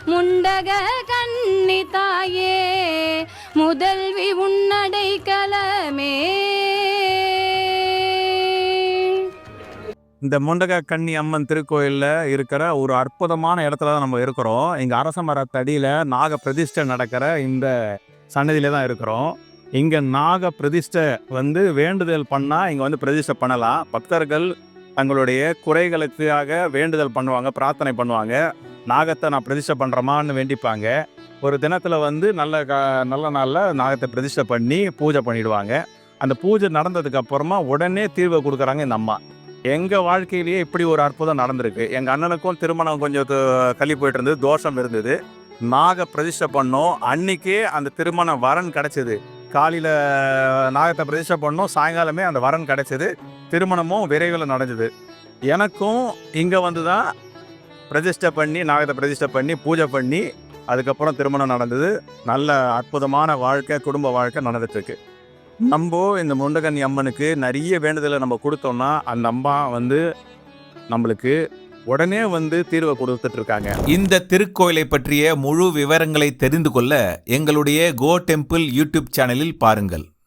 முண்டக கன்னி தாயே முதல்வி உன்னடைக்கலமே. இந்த முண்டக கன்னி அம்மன் திருக்கோயிலில் இருக்கிற ஒரு அற்புதமான இடத்துல தான் நம்ம இருக்கிறோம். இங்கே அரச மரத்தடியில் நாக பிரதிஷ்டை நடக்கிற இந்த சன்னதியில தான் இருக்கிறோம். இங்கே நாக பிரதிஷ்டை வேண்டுதல் பண்ணால் இங்கே பிரதிஷ்டை பண்ணலாம். பக்தர்கள் தங்களுடைய குறைகளுக்காக வேண்டுதல் பண்ணுவாங்க, பிரார்த்தனை பண்ணுவாங்க. நாகத்தை நான் பிரதிஷ்டை பண்ணுறமான்னு வேண்டிப்பாங்க. ஒரு தினத்தில் நல்ல நாளில் நாகத்தை பிரதிஷ்டை பண்ணி பூஜை பண்ணிடுவாங்க. அந்த பூஜை நடந்ததுக்கு அப்புறமா உடனே தீர்வை கொடுக்குறாங்க இந்த அம்மா. எங்கள் வாழ்க்கையிலேயே இப்படி ஒரு அற்புதம் நடந்திருக்கு. எங்கள் அண்ணனுக்கும் திருமணம் கொஞ்சம் தள்ளி போயிட்டு இருந்தது, தோஷம் இருந்தது. நாக பிரதிஷ்டை பண்ணோம், அன்னைக்கே அந்த திருமண வரன் கிடைச்சது. காலையில் நாகத்தை பிரதிஷ்டை பண்ணோம், சாயங்காலமே அந்த வரன் கிடைச்சது. திருமணமும் விரைவில் நடந்தது. எனக்கும் இங்கே தான் பிரதிஷ்டை பண்ணி நாகத்தை பிரதிஷ்டை பண்ணி பூஜை பண்ணி அதுக்கப்புறம் திருமணம் நடந்தது. நல்ல அற்புதமான வாழ்க்கை, குடும்ப வாழ்க்கை நடந்துட்டுருக்கு. நம்ம இந்த முண்டகன்னி அம்மனுக்கு நிறைய வேண்டுதலை நம்ம கொடுத்தோம்னா அந்த அம்மா நம்மளுக்கு உடனே தீர்வை கொடுத்துட்டு இருக்காங்க. இந்த திருக்கோயிலை பற்றிய முழு விவரங்களை தெரிந்து கொள்ள எங்களுடைய கோ டெம்பிள் யூடியூப் சேனலில் பாருங்கள்.